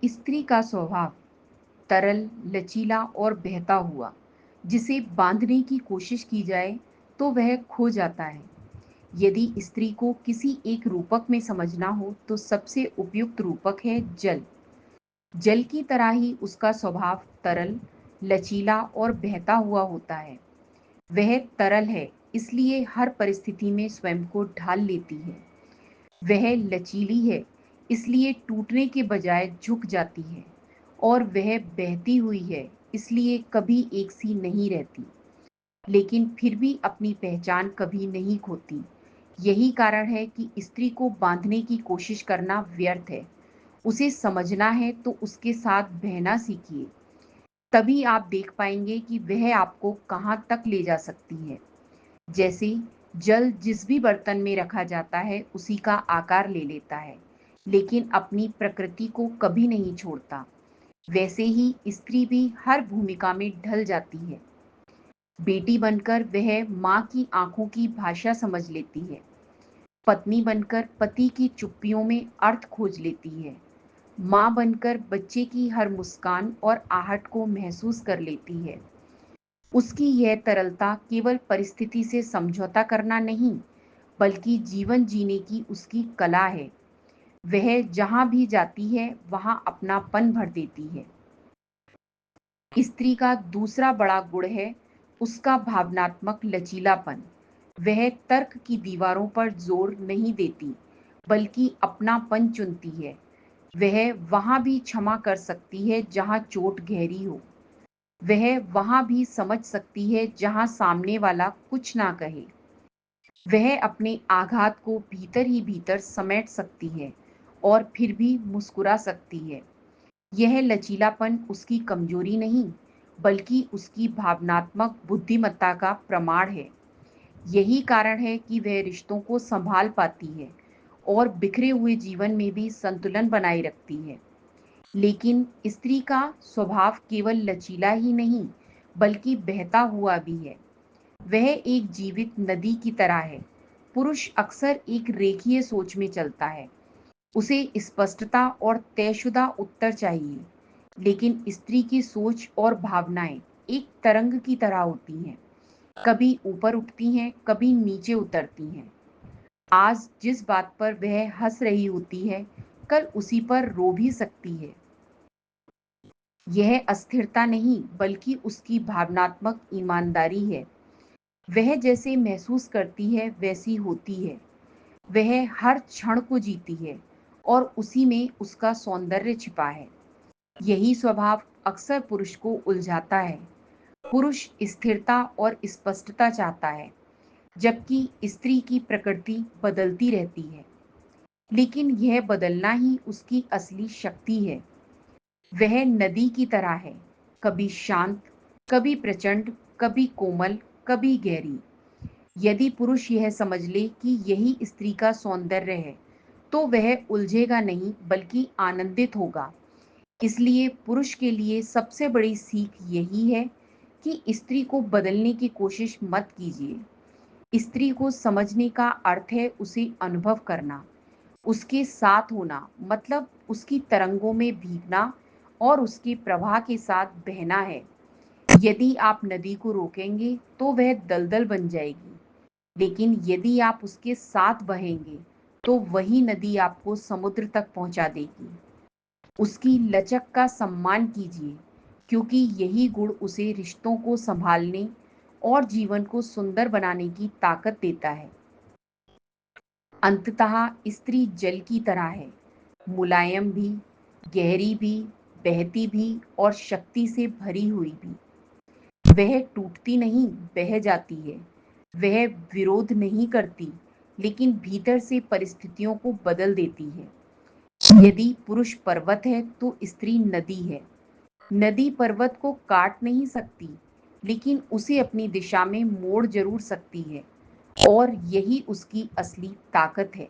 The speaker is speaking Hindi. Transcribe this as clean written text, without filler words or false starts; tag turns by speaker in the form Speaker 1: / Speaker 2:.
Speaker 1: स्त्री का स्वभाव तरल, लचीला और बहता हुआ, जिसे बांधने की कोशिश की जाए तो वह खो जाता है। यदि स्त्री को किसी एक रूपक में समझना हो तो सबसे उपयुक्त रूपक है जल। जल की तरह ही उसका स्वभाव तरल, लचीला और बहता हुआ होता है। वह तरल है, इसलिए हर परिस्थिति में स्वयं को ढाल लेती है। वह लचीली है, इसलिए टूटने के बजाय झुक जाती है। और वह बहती हुई है, इसलिए कभी एक सी नहीं रहती, लेकिन फिर भी अपनी पहचान कभी नहीं खोती। यही कारण है कि स्त्री को बांधने की कोशिश करना व्यर्थ है। उसे समझना है तो उसके साथ बहना सीखिए। तभी आप देख पाएंगे कि वह आपको कहाँ तक ले जा सकती है। जैसे जल जिस भी बर्तन में रखा जाता है उसी का आकार ले लेता है, लेकिन अपनी प्रकृति को कभी नहीं छोड़ता। वैसे ही स्त्री भी हर भूमिका में ढल जाती है। बेटी बनकर वह माँ की आंखों की भाषा समझ लेती है। पत्नी बनकर पति की चुप्पियों में अर्थ खोज लेती है। माँ बनकर बच्चे की हर मुस्कान और आहट को महसूस कर लेती है। उसकी यह तरलता केवल परिस्थिति से समझौता करना नहीं, बल्कि जीवन जीने की उसकी कला है। वह जहां भी जाती है वहां अपनापन भर देती है। स्त्री का दूसरा बड़ा गुण है उसका भावनात्मक लचीलापन। वह तर्क की दीवारों पर जोर नहीं देती, बल्कि अपनापन चुनती है। वह वहां भी क्षमा कर सकती है जहां चोट गहरी हो। वह वहां भी समझ सकती है जहां सामने वाला कुछ ना कहे। वह अपने आघात को भीतर ही भीतर समेट सकती है और फिर भी मुस्कुरा सकती है। यह लचीलापन उसकी कमजोरी नहीं, बल्कि उसकी भावनात्मक बुद्धिमत्ता का प्रमाण है। यही कारण है कि वह रिश्तों को संभाल पाती है और बिखरे हुए जीवन में भी संतुलन बनाए रखती है। लेकिन स्त्री का स्वभाव केवल लचीला ही नहीं, बल्कि बहता हुआ भी है। वह एक जीवित नदी की तरह है। पुरुष अक्सर एक रेखीय सोच में चलता है। उसे स्पष्टता और तयशुदा उत्तर चाहिए। लेकिन स्त्री की सोच और भावनाएं एक तरंग की तरह होती हैं। कभी ऊपर उठती हैं, कभी नीचे उतरती हैं। आज जिस बात पर वह हंस रही होती है, कल उसी पर रो भी सकती है। यह अस्थिरता नहीं, बल्कि उसकी भावनात्मक ईमानदारी है। वह जैसे महसूस करती है वैसी होती है। वह हर क्षण को जीती है और उसी में उसका सौंदर्य छिपा है। यही स्वभाव अक्सर पुरुष को उलझाता है। पुरुष स्थिरता और स्पष्टता चाहता है, जबकि स्त्री की प्रकृति बदलती रहती है। लेकिन यह बदलना ही उसकी असली शक्ति है। वह नदी की तरह है, कभी शांत, कभी प्रचंड, कभी कोमल, कभी गहरी। यदि पुरुष यह समझ ले कि यही स्त्री का सौंदर्य है, तो वह उलझेगा नहीं, बल्कि आनंदित होगा। इसलिए पुरुष के लिए सबसे बड़ी सीख यही है कि स्त्री को बदलने की कोशिश मत कीजिए। स्त्री को समझने का अर्थ है उसे अनुभव करना, उसके साथ होना, मतलब उसकी तरंगों में भीगना और उसके प्रवाह के साथ बहना है। यदि आप नदी को रोकेंगे तो वह दलदल बन जाएगी, लेकिन यदि आप उसके साथ बहेंगे तो वही नदी आपको समुद्र तक पहुंचा देगी। उसकी लचक का सम्मान कीजिए, क्योंकि यही गुण उसे रिश्तों को संभालने और जीवन को सुंदर बनाने की ताकत देता है। अंततः स्त्री जल की तरह है, मुलायम भी, गहरी भी, बहती भी और शक्ति से भरी हुई भी। वह टूटती नहीं, बह जाती है। वह विरोध नहीं करती, लेकिन भीतर से परिस्थितियों को बदल देती है। यदि पुरुष पर्वत है तो स्त्री नदी है। नदी पर्वत को काट नहीं सकती, लेकिन उसे अपनी दिशा में मोड़ जरूर सकती है। और यही उसकी असली ताकत है।